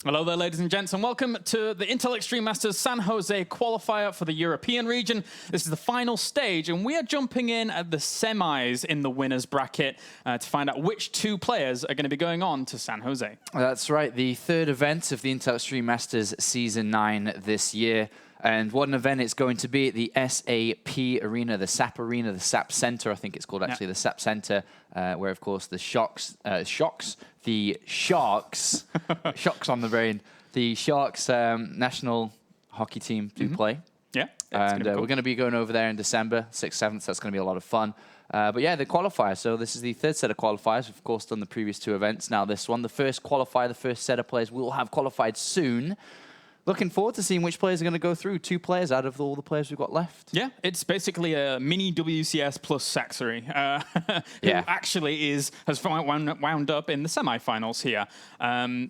Hello there, ladies and gents, and welcome to the Intel Extreme Masters San Jose qualifier for the European region. This is the final stage, and we are jumping in at the semis in the winners bracket to find out which two players are going to be going on to San Jose. That's right, the third event of the Intel Extreme Masters Season 9 this year. And what an event it's going to be at the SAP Arena, the SAP Arena, the SAP Center, I think it's called actually, the SAP Center, where, of course, the Sharks on the brain, the Sharks national hockey team do play. Yeah. And cool. we're going to be going over there in December, 6th, 7th, that's going to be a lot of fun. But yeah, the qualifier, so this is the third set of qualifiers. We've, of course, done the previous two events. Now this one, the first qualifier, the first set of players will have qualified soon. Looking forward to seeing which players are going to go through. 2 players out of all the players we've got left. Yeah, it's basically a mini WCS plus Sacsri, who actually has wound up in the semifinals here.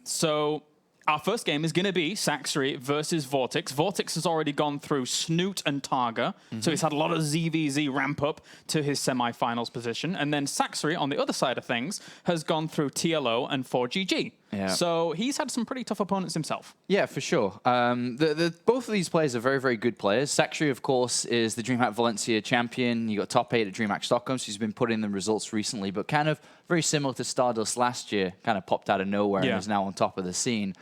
So our first game is going to be Sacsri versus VortiX. VortiX has already gone through Snoot and Targa, so he's had a lot of ZvZ ramp up to his semifinals position. And then Sacsri, on the other side of things, has gone through TLO and 4GG. Yeah. So he's had some pretty tough opponents himself. Yeah, for sure. Both of these players are very, very good players. Sacsri, of course, is the DreamHack Valencia champion. You got top 8 at DreamHack Stockholm, so he's been putting in the results recently, but kind of very similar to Stardust last year, kind of popped out of nowhere and is now on top of the scene.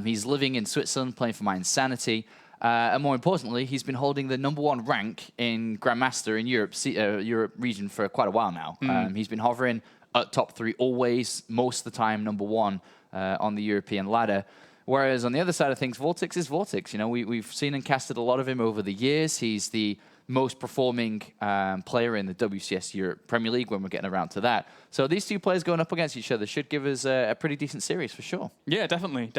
He's living in Switzerland, playing for My Insanity. And more importantly, he's been holding the #1 rank in Grandmaster in Europe region for quite a while now. He's been hovering at top 3 always, most of the time #1 on the European ladder. Whereas on the other side of things, VortiX is VortiX. You know, we've seen and casted a lot of him over the years. He's the most performing player in the WCS Europe Premier League when we're getting around to that. So these two players going up against each other should give us a pretty decent series for sure. Yeah, definitely.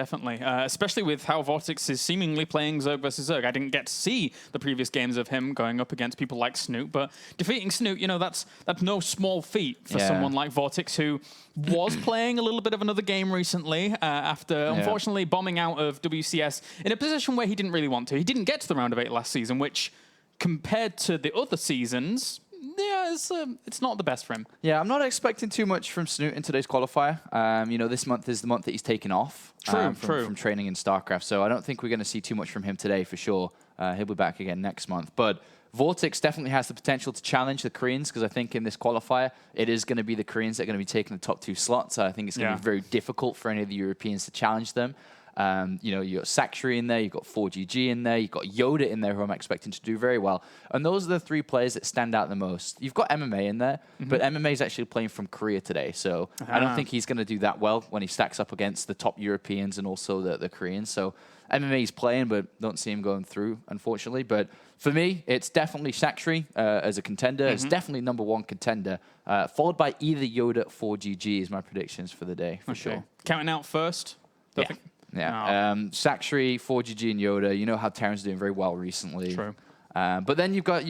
Especially with how VortiX is seemingly playing Zerg versus Zerg. I didn't get to see the previous games of him going up against people like Snoot, but defeating Snoot, you know, that's no small feat for someone like VortiX, who was playing a little bit of another game recently after, unfortunately, bombing out of WCS in a position where he didn't really want to. He didn't get to the round of 8 last season, which, compared to the other seasons, it's not the best for him. Yeah, I'm not expecting too much from Snoot in today's qualifier. You know, this month is the month that he's taken off from training in StarCraft, so I don't think we're going to see too much from him today for sure. He'll be back again next month. But VortiX definitely has the potential to challenge the Koreans, because I think in this qualifier, it is going to be the Koreans that are going to be taking the top 2 slots. I think it's going to be very difficult for any of the Europeans to challenge them. You know, you got Sacsri in there, you got 4GG in there, you got Yoda in there, who I'm expecting to do very well. And those are the 3 players that stand out the most. You've got MMA in there, but MMA is actually playing from Korea today, so I don't think he's going to do that well when he stacks up against the top Europeans and also the Koreans. So MMA is playing, but don't see him going through, unfortunately. But for me, it's definitely Sacsri as a contender. It's definitely #1 contender, followed by either Yoda or 4GG is my predictions for the day, for sure. Counting out first? Yeah, Sacsri, 4GG, and Yoda. You know how Terran's doing very well recently. True. But then you've got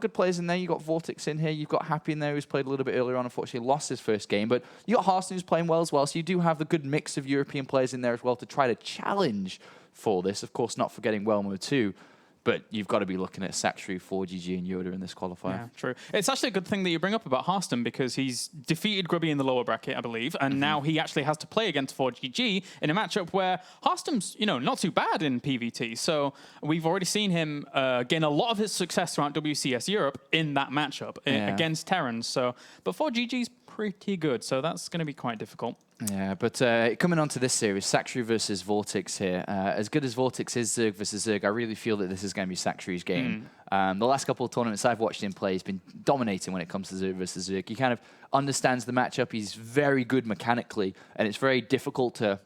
good players in there. You've got VortiX in here. You've got Happy in there, who's played a little bit earlier on. Unfortunately, lost his first game. But you got Harston, who's playing well as well. So you do have the good mix of European players in there as well to try to challenge for this. Of course, not forgetting Welmo too. But you've got to be looking at Sacsri, 4GG, and Yoda in this qualifier. Yeah, true. It's actually a good thing that you bring up about Harston, because he's defeated Grubby in the lower bracket, I believe, and now he actually has to play against 4GG in a matchup where Harston's, you know, not too bad in PvT. So we've already seen him gain a lot of his success throughout WCS Europe in that matchup against Terrans. So, but 4GG's pretty good, so that's going to be quite difficult. Yeah, but coming on to this series, Sacsri versus VortiX here. As good as VortiX is Zerg versus Zerg, I really feel that this is going to be Sacsri's game. The last couple of tournaments I've watched him play, he's been dominating when it comes to Zerg versus Zerg. He kind of understands the matchup. He's very good mechanically, and it's very difficult to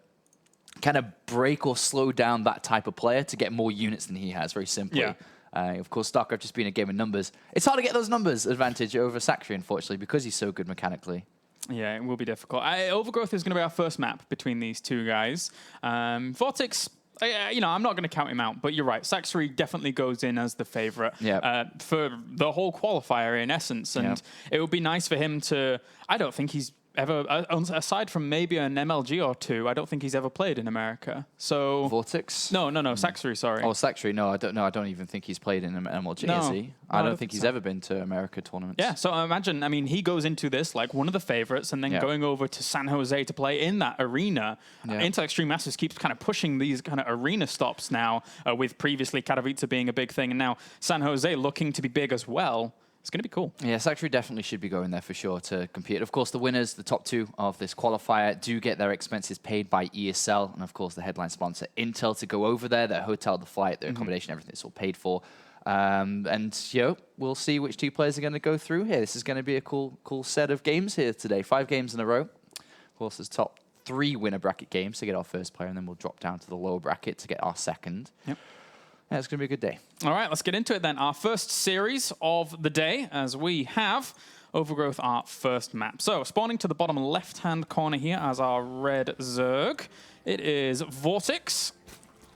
kind of break or slow down that type of player to get more units than he has, very simply. Yeah. Of course, StarCraft just being a game of numbers. It's hard to get those numbers advantage over Sacsri, unfortunately, because he's so good mechanically. Yeah, it will be difficult. Overgrowth is going to be our first map between these two guys. VortiX, you know, I'm not going to count him out, but you're right. Sacsri definitely goes in as the favorite for the whole qualifier, in essence. And it would be nice for him to... I don't think he's ever, aside from maybe an MLG or two, I don't think he's ever played in America. So VortiX? No, Sacsri, sorry. Oh, Sacsri. No, I don't know. I don't even think he's played in an MLG, No. has he? I don't think he's ever been to America tournaments. Yeah, so imagine, I mean, he goes into this like one of the favorites and then going over to San Jose to play in that arena. Intel Extreme Masters keeps kind of pushing these kind of arena stops now, with previously Katowice being a big thing, and now San Jose looking to be big as well. It's going to be cool. Yeah, Sacsri definitely should be going there for sure to compete. Of course, the winners, the top two of this qualifier, do get their expenses paid by ESL, and of course, the headline sponsor, Intel, to go over there. Their hotel, the flight, their accommodation, everything is all paid for. And, we'll see which two players are going to go through here. This is going to be a cool set of games here today. 5 games in a row. Of course, there's top 3 winner bracket games to get our first player, and then we'll drop down to the lower bracket to get our second. Yep. Yeah, it's going to be a good day. All right, let's get into it then. Our first series of the day, as we have Overgrowth, our first map. So, spawning to the bottom left-hand corner here as our red Zerg, it is VortiX.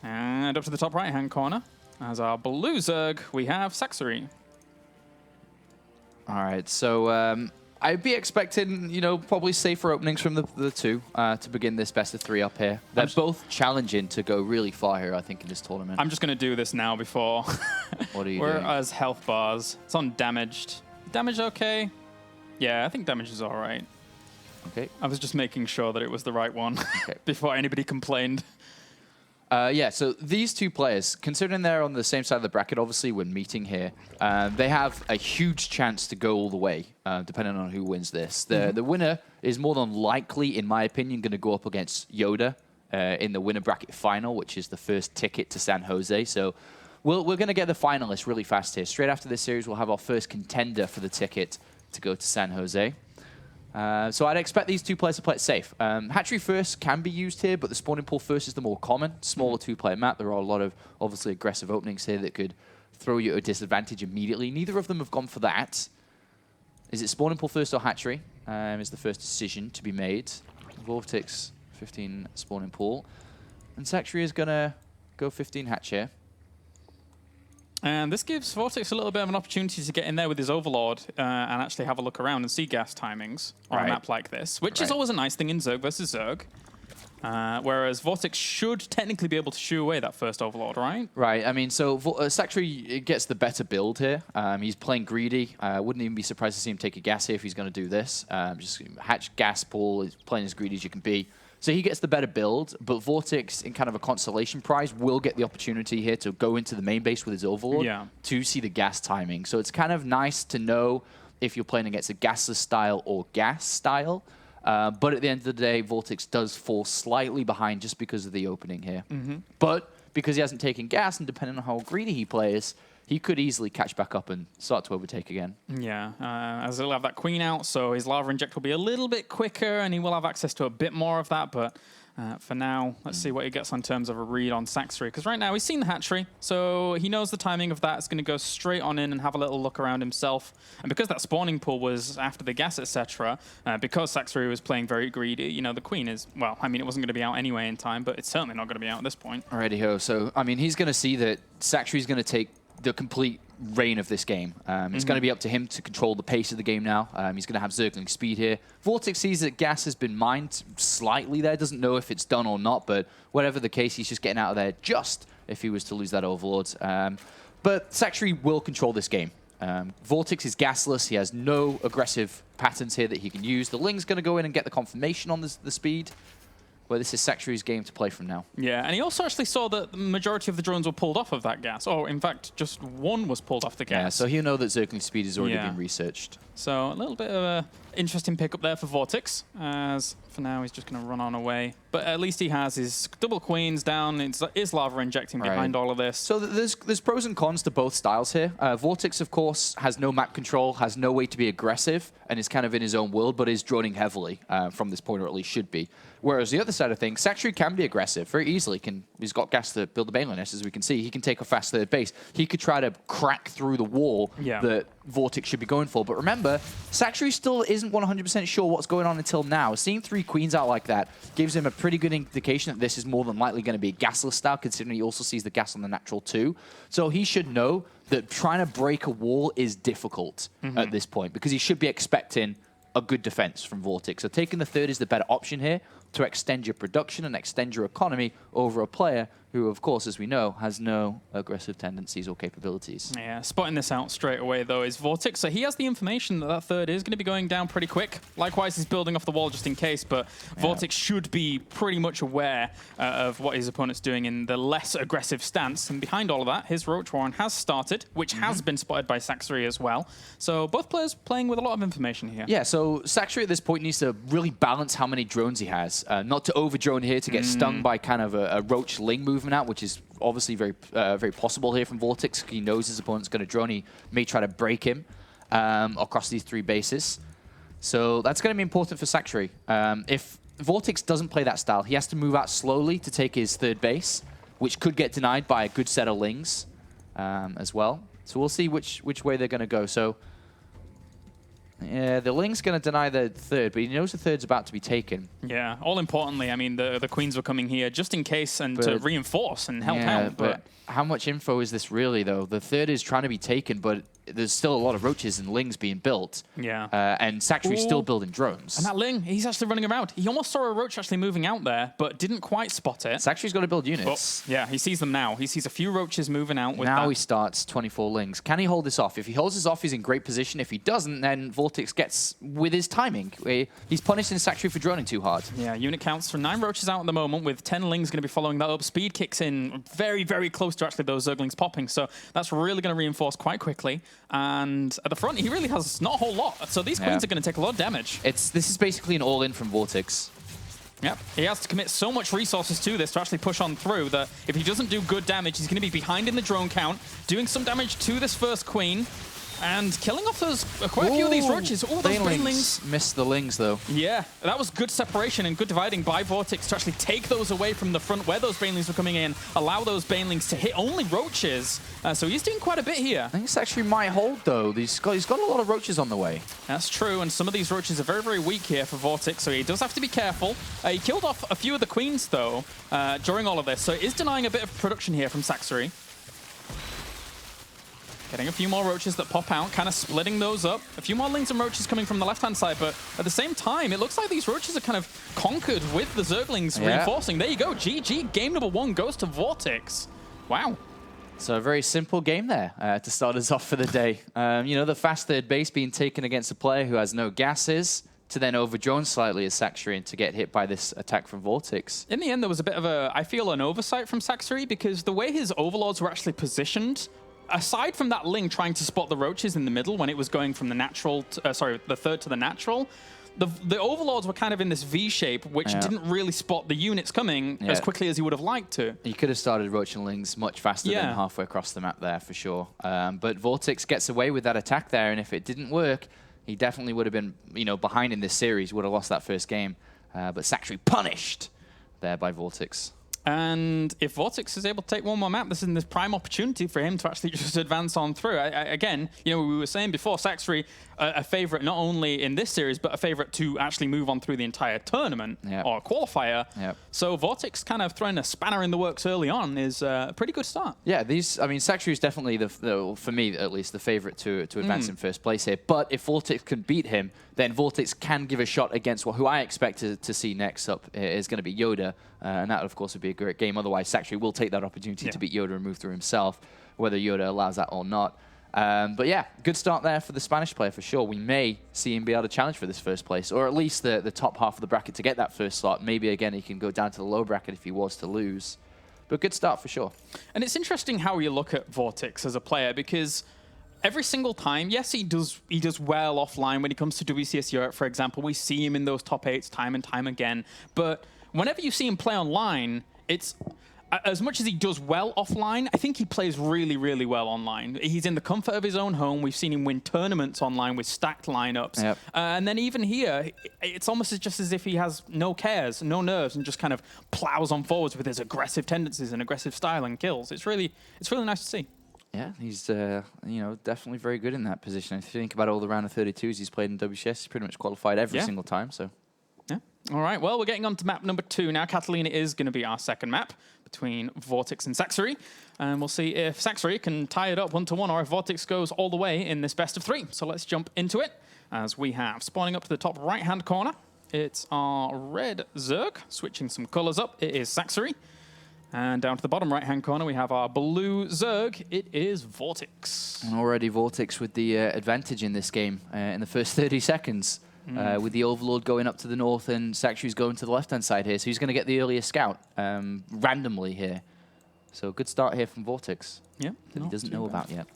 And up to the top right-hand corner, as our blue Zerg, we have Sacsri. All right, so I'd be expecting, probably safer openings from the two to begin this best of 3 up here. They're both challenging to go really far here, I think, in this tournament. I'm just going to do this now before. What are you We're doing? as health bars. It's on damaged. Damage okay? Yeah, I think damage is all right. Okay. I was just making sure that it was the right one before anybody complained. So these two players, considering they're on the same side of the bracket, obviously when meeting here, they have a huge chance to go all the way, depending on who wins this. The winner is more than likely, in my opinion, going to go up against Yoda in the winner bracket final, which is the first ticket to San Jose. So we're going to get the finalists really fast here. Straight after this series, we'll have our first contender for the ticket to go to San Jose. So I'd expect these two players to play it safe. Hatchery first can be used here, but the spawning pool first is the more common. Smaller 2-player map. There are a lot of, obviously, aggressive openings here that could throw you at a disadvantage immediately. Neither of them have gone for that. Is it spawning pool first or hatchery? Is the first decision to be made. VortiX, 15 spawning pool. And Sacsri is going to go 15 hatch here. And this gives VortiX a little bit of an opportunity to get in there with his Overlord and actually have a look around and see gas timings on a map like this, which is always a nice thing in Zerg versus Zerg. Whereas VortiX should technically be able to shoo away that first Overlord, right? Right. I mean, so Sacsri gets the better build here. He's playing greedy. I wouldn't even be surprised to see him take a gas here if he's going to do this. Just hatch gas pool. He's playing as greedy as you can be. So he gets the better build, but VortiX, in kind of a consolation prize, will get the opportunity here to go into the main base with his Overlord to see the gas timing. So it's kind of nice to know if you're playing against a gasless style or gas style. But at the end of the day, VortiX does fall slightly behind just because of the opening here. But because he hasn't taken gas, and depending on how greedy he plays, he could easily catch back up and start to overtake again. Yeah, as he'll have that queen out, so his lava inject will be a little bit quicker, and he will have access to a bit more of that. But for now, let's see what he gets in terms of a read on Sacsri. Because right now, he's seen the hatchery, so he knows the timing of that. It's going to go straight on in and have a little look around himself. And because that spawning pool was after the gas, etc., because Sacsri was playing very greedy, the queen is, well, I mean, it wasn't going to be out anyway in time, but it's certainly not going to be out at this point. Alrighty-ho. So, I mean, he's going to see that Sacsri's going to take the complete reign of this game. It's going to be up to him to control the pace of the game now. He's going to have Zergling speed here. VortiX sees that gas has been mined slightly there. Doesn't know if it's done or not, but whatever the case, he's just getting out of there just if he was to lose that Overlord. But Sacsri will control this game. VortiX is gasless. He has no aggressive patterns here that he can use. The Ling's going to go in and get the confirmation on the speed. Where this is Sacsri's game to play from now. Yeah, and he also actually saw that the majority of the drones were pulled off of that gas. Oh, in fact, just one was pulled off the gas. Yeah, so he'll know that Zergling speed has already been researched. So a little bit of an interesting pickup there for VortiX, as for now he's just going to run on away. But at least he has his double queens down. It's is lava injecting behind all of this. So there's pros and cons to both styles here. VortiX, of course, has no map control, has no way to be aggressive, and is kind of in his own world, but is droning heavily from this point, or at least should be. Whereas the other side of things, Sacsri can be aggressive very easily. He's got gas to build a Baneline nest, as we can see. He can take a fast third base. He could try to crack through the wall that VortiX should be going for. But remember, Sacsri still isn't 100% sure what's going on until now. Seeing 3 queens out like that gives him a pretty good indication that this is more than likely going to be a gasless style, considering he also sees the gas on the natural too. So he should know that trying to break a wall is difficult at this point, because he should be expecting a good defense from VortiX. So taking the third is the better option here to extend your production and extend your economy over a player who, of course, as we know, has no aggressive tendencies or capabilities. Yeah, spotting this out straight away, though, is VortiX. So he has the information that that third is going to be going down pretty quick. Likewise, he's building off the wall just in case, but VortiX should be pretty much aware of what his opponent's doing in the less aggressive stance. And behind all of that, his Roach Warren has started, which has been spotted by Sacsri as well. So both players playing with a lot of information here. Yeah, so Sacsri at this point needs to really balance how many drones he has. Not to over-drone here to get stung by kind of a Roach Ling movement out, which is obviously very possible here from VortiX. He knows his opponent's going to drone. He may try to break him across these 3 bases. So that's going to be important for Sacsri. If VortiX doesn't play that style, he has to move out slowly to take his 3rd base, which could get denied by a good set of Lings as well. So we'll see which way they're going to go. So yeah, the Ling's going to deny the 3rd, but he knows the 3rd's about to be taken. Yeah, all importantly, I mean, the Queens were coming here just in case and to reinforce and help out. But how much info is this really, though? The 3rd is trying to be taken, but there's still a lot of Roaches and Lings being built. Yeah. And Sacsri's still building drones. And that Ling, he's actually running around. He almost saw a Roach actually moving out there, but didn't quite spot it. Sacsri's got to build units. But, yeah, he sees them now. He sees a few Roaches moving out. With now he starts 24 Lings. Can he hold this off? If he holds this off, he's in great position. If he doesn't, then VortiX gets with his timing. He's punishing Sacsri for droning too hard. Yeah, unit counts for 9 Roaches out at the moment, with 10 Lings going to be following that up. Speed kicks in very, very close to actually those Zerglings popping, so that's really going to reinforce quite quickly. And at the front, he really has not a whole lot, so these Queens are going to take a lot of damage. This is basically an all-in from VortiX. Yep, he has to commit so much resources to this to actually push on through that if he doesn't do good damage, he's going to be behind in the drone count, doing some damage to this first Queen. And killing off those quite a few of these Roaches. Oh, those Banelings. Missed the Lings, though. Yeah, that was good separation and good dividing by VortiX to actually take those away from the front where those Banelings were coming in, allow those Banelings to hit only Roaches. So he's doing quite a bit here. I think this actually might hold, though. He's got a lot of Roaches on the way. That's true, and some of these Roaches are very, very weak here for VortiX, so he does have to be careful. He killed off a few of the Queens, though, during all of this, so it is denying a bit of production here from Sacsri. Getting a few more Roaches that pop out, kind of splitting those up. A few more Lings and Roaches coming from the left-hand side, but at the same time, it looks like these Roaches are kind of conquered with the Zerglings reinforcing. There you go, GG. Game number 1 goes to VortiX. Wow. So a very simple game there to start us off for the day. You know, the fast 3rd base being taken against a player who has no gases, to then overdrone slightly as Sacsri and to get hit by this attack from VortiX. In the end, there was a bit of I feel, an oversight from Sacsri, because the way his Overlords were actually positioned, aside from that Ling trying to spot the Roaches in the middle when it was going from the natural, the 3rd to the natural, the Overlords were kind of in this V shape, which didn't really spot the units coming as quickly as he would have liked to. He could have started Roach and Lings much faster than halfway across the map there, for sure. But VortiX gets away with that attack there, and if it didn't work, he definitely would have been, behind in this series, would have lost that first game. But Sacsri punished there by VortiX. And if VortiX is able to take one more map, this is this prime opportunity for him to actually just advance on through. Again, we were saying before, Sacsri, a favorite not only in this series, but a favorite to actually move on through the entire tournament or qualifier. So VortiX kind of throwing a spanner in the works early on is a pretty good start. Yeah, Sacsri is definitely, for me at least, the favorite to advance in first place here. But if VortiX can beat him, then VortiX can give a shot against who I expect to see next up is going to be Yoda. And that, of course, would be a great game. Otherwise, Sacsri will take that opportunity to beat Yoda and move through himself, whether Yoda allows that or not. But yeah, good start there for the Spanish player for sure. We may see him be able to challenge for this first place, or at least the top half of the bracket to get that first slot. Maybe, again, he can go down to the low bracket if he was to lose. But good start for sure. And it's interesting how you look at VortiX as a player, because every single time, yes, he does well offline when it comes to WCS Europe, for example. We see him in those top 8s time and time again. But whenever you see him play online, it's as much as he does well offline, I think he plays really, really well online. He's in the comfort of his own home. We've seen him win tournaments online with stacked lineups. And then even here, it's almost just as if he has no cares, no nerves, and just kind of plows on forwards with his aggressive tendencies and aggressive style and kills. It's really nice to see. Yeah, he's definitely very good in that position. If you think about all the round of 32s he's played in WCS, he's pretty much qualified every single time. So. Yeah. All right. Well, we're getting on to map number 2 now. Catalina is going to be our second map, between VortiX and Sacsri. And we'll see if Sacsri can tie it up 1-1 or if VortiX goes all the way in this best of 3. So let's jump into it as we have spawning up to the top right-hand corner. It's our red Zerg, switching some colors up. It is Sacsri. And down to the bottom right-hand corner, we have our blue Zerg. It is VortiX. And already VortiX with the advantage in this game in the first 30 seconds. With the Overlord going up to the north and Sacsri's going to the left-hand side here. So he's going to get the earliest scout randomly here. So good start here from VortiX. Yeah, that he doesn't know about yet.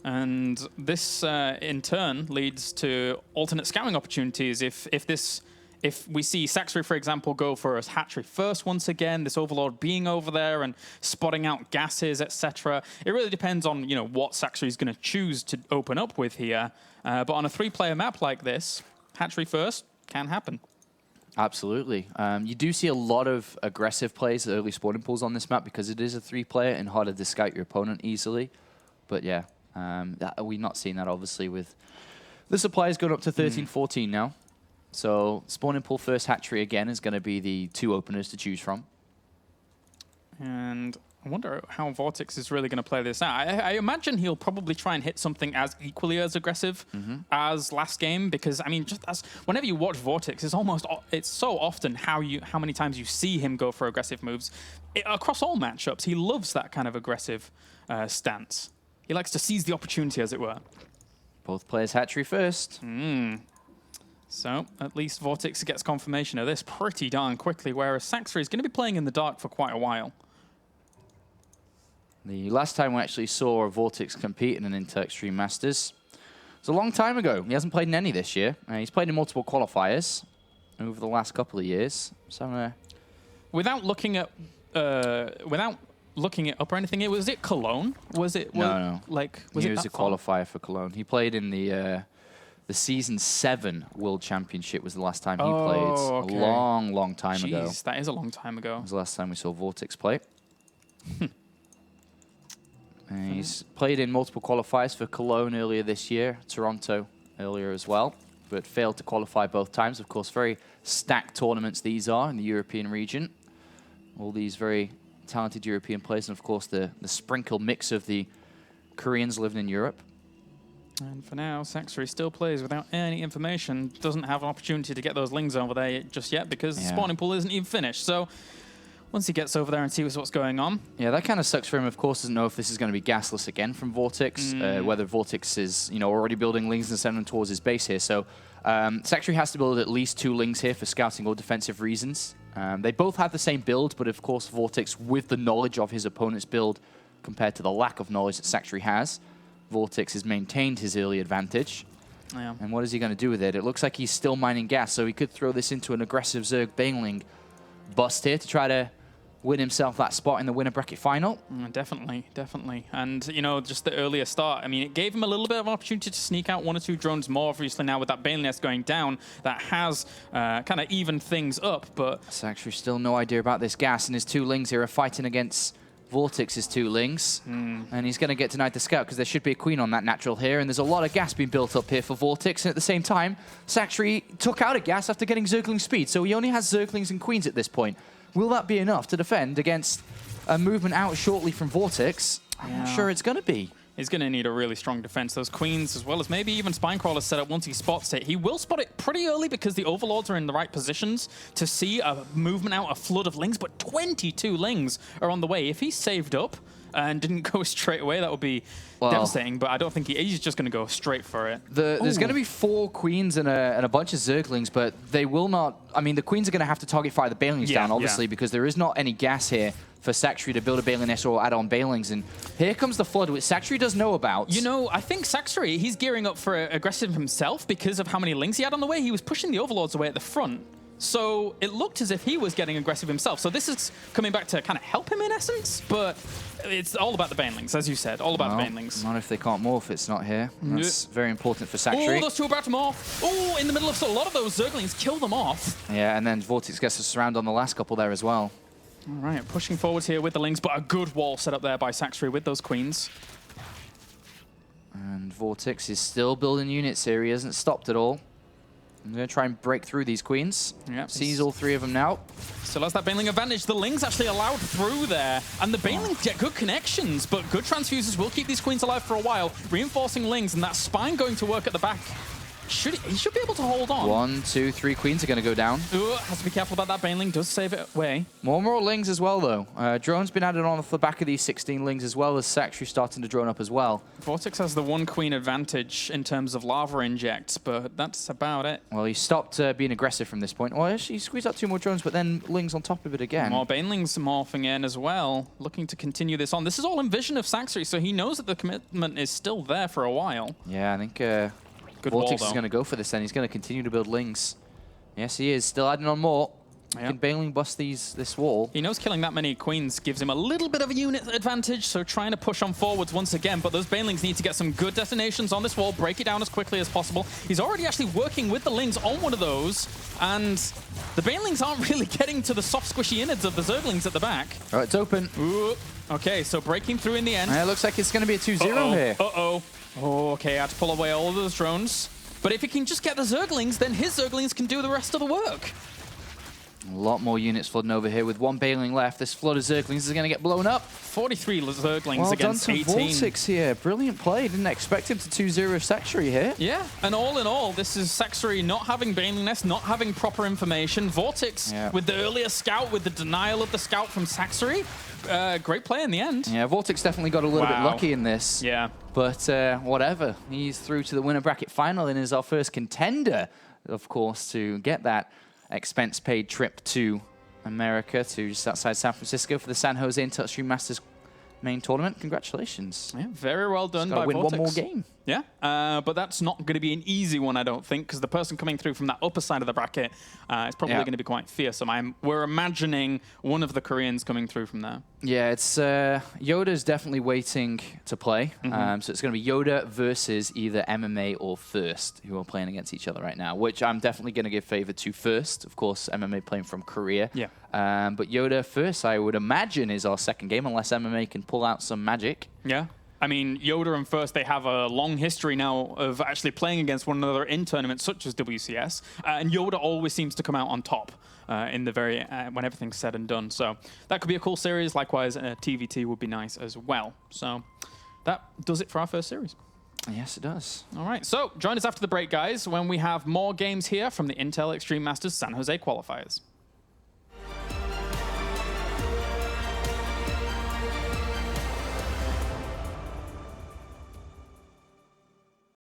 And this, in turn, leads to alternate scouting opportunities. If we see Sacsri, for example, go for a hatchery first once again, this Overlord being over there and spotting out gases, etc. It really depends on what Sacsri is going to choose to open up with here. But on a 3-player map like this, hatchery first can happen. Absolutely. You do see a lot of aggressive plays, early spawning pools on this map because it is a 3-player and harder to scout your opponent easily. But yeah, we've not seen that obviously with the supplies going up to 13-14 now. So spawning pool first hatchery again is going to be the 2 openers to choose from. And I wonder how VortiX is really going to play this out. I imagine he'll probably try and hit something as equally as aggressive as last game, because I mean, just as whenever you watch VortiX, it's so often how many times you see him go for aggressive moves. Across all matchups, he loves that kind of aggressive stance. He likes to seize the opportunity, as it were. Both players hatchery first. So at least VortiX gets confirmation of this pretty darn quickly, whereas Sacsri is going to be playing in the dark for quite a while. The last time we actually saw VortiX compete in an Inter-Extreme Masters was a long time ago. He hasn't played in any this year. He's played in multiple qualifiers over the last couple of years. So, without looking it up or anything, was it Cologne? No. Like, he was a qualifier for Cologne. He played in the Season 7 World Championship was the last time he played. Okay. A long time ago. That is a long time ago. It was the last time we saw VortiX play. He's played in multiple qualifiers for Cologne earlier this year, Toronto earlier as well, but failed to qualify both times. Of course, very stacked tournaments these are in the European region. All these very talented European players, and of course the sprinkled mix of the Koreans living in Europe. And for now, Sacsri still plays without any information. Doesn't have an opportunity to get those lings over there just yet because the spawning pool isn't even finished. So once he gets over there and sees what's going on. Yeah, that kind of sucks for him. Of course, doesn't know if this is going to be gasless again from VortiX, whether VortiX is already building lings and sending them towards his base here. So Sacsri has to build at least 2 lings here for scouting or defensive reasons. They both have the same build, but of course VortiX, with the knowledge of his opponent's build compared to the lack of knowledge that Sacsri has, VortiX has maintained his early advantage. Yeah. And what is he going to do with it? It looks like he's still mining gas, so he could throw this into an aggressive Zerg Baneling bust here to try to win himself that spot in the winner bracket final. Definitely. And, just the earlier start, I mean, it gave him a little bit of opportunity to sneak out 1 or 2 drones more. Obviously, now with that Bane nest going down, that has kind of evened things up, but Sacsri still no idea about this gas, and his 2 lings here are fighting against VortiX's 2 lings, and he's going to get denied the scout because there should be a queen on that natural here, and there's a lot of gas being built up here for VortiX, and at the same time, Sacsri took out a gas after getting Zergling speed, so he only has Zerglings and queens at this point. Will that be enough to defend against a movement out shortly from VortiX? I'm not sure it's going to be. He's going to need a really strong defense. Those queens, as well as maybe even Spinecrawler set up once he spots it. He will spot it pretty early because the Overlords are in the right positions to see a movement out, a flood of lings, but 22 lings are on the way. If he saved up and didn't go straight away, that would be devastating, but I don't think he's just going to go straight for it. There's going to be 4 queens and a bunch of Zerglings, but they will not... I mean, the queens are going to have to target fire the Banelings down, obviously, because there is not any gas here for Sacsri to build a Baneling nest or add on Banelings. And here comes the flood, which Sacsri does know about. I think Sacsri, he's gearing up for aggressive himself because of how many lings he had on the way. He was pushing the Overlords away at the front. So it looked as if he was getting aggressive himself. So this is coming back to kind of help him in essence, but it's all about the Banelings, as you said, all about the Banelings. Not if they can't morph, it's not here. That's very important for Sacsri. Oh, those 2 are about to morph. Oh, in the middle of a lot of those Zerglings, kill them off. Yeah, and then VortiX gets a surround on the last couple there as well. All right, pushing forwards here with the lings, but a good wall set up there by Sacsri with those queens. And VortiX is still building units here. He hasn't stopped at all. I'm going to try and break through these queens. Yep. Sees all 3 of them now. Still has that Baneling advantage. The Lings actually allowed through there. And the Banelings get good connections, but good transfuses will keep these queens alive for a while. Reinforcing Lings, and that spine going to work at the back. He should be able to hold on. 1, 2, 3 queens are going to go down. Ooh, has to be careful about that. Baneling does save it away. More Lings as well, though. Drone's been added on off the back of these 16 Lings, as well as Sacsri starting to drone up as well. VortiX has the 1 queen advantage in terms of lava injects, but that's about it. Well, he stopped being aggressive from this point. Well, actually, he squeezed out 2 more drones, but then Lings on top of it again. More Banelings morphing in as well, looking to continue this on. This is all in vision of Sacsri, so he knows that the commitment is still there for a while. Yeah, I think... Good VortiX wall, is going to go for this then. He's going to continue to build Lings. Yes, he is. Still adding on more. Can Baneling bust this wall? He knows killing that many queens gives him a little bit of a unit advantage, so trying to push on forwards once again, but those Banelings need to get some good detonations on this wall, break it down as quickly as possible. He's already actually working with the Lings on one of those, and the Banelings aren't really getting to the soft, squishy innards of the Zerglings at the back. Oh, it's open. Ooh. Okay, so breaking through in the end. It looks like it's going to be a 2-0 here. Uh-oh. Oh, okay, I had to pull away all of those drones. But if he can just get the Zerglings, then his Zerglings can do the rest of the work. A lot more units flooding over here with 1 Baneling left. This flood of Zerglings is going to get blown up. 43 Zerglings well against done 18. to VortiX here. Brilliant play. Didn't expect him to 2-0 Sacsri here. Yeah, and all in all, this is Sacsri not having Baneling Nest, not having proper information. VortiX with the earlier scout, with the denial of the scout from Sacsri. Great play in the end. Yeah, VortiX definitely got a little bit lucky in this. Yeah. But whatever. He's through to the winner bracket final and is our first contender, of course, to get that expense-paid trip to America, to just outside San Francisco for the San Jose Touchscreen Masters main tournament. Congratulations. Yeah, very well done by win VortiX. one more game. Yeah, but that's not going to be an easy one, I don't think, because the person coming through from that upper side of the bracket is probably going to be quite fearsome. We're imagining one of the Koreans coming through from there. Yeah, it's Yoda's definitely waiting to play. So it's going to be Yoda versus either MMA or First, who are playing against each other right now, which I'm definitely going to give favor to First. Of course, MMA playing from Korea. Yeah. But Yoda First, I would imagine, is our second game, unless MMA can pull out some magic. Yeah. I mean, Yoda and First, they have a long history now of actually playing against one another in tournaments such as WCS. And Yoda always seems to come out on top in the when everything's said and done. So that could be a cool series. Likewise, TVT would be nice as well. So that does it for our first series. Yes, it does. All right. So join us after the break, guys, when we have more games here from the Intel Extreme Masters San Jose qualifiers.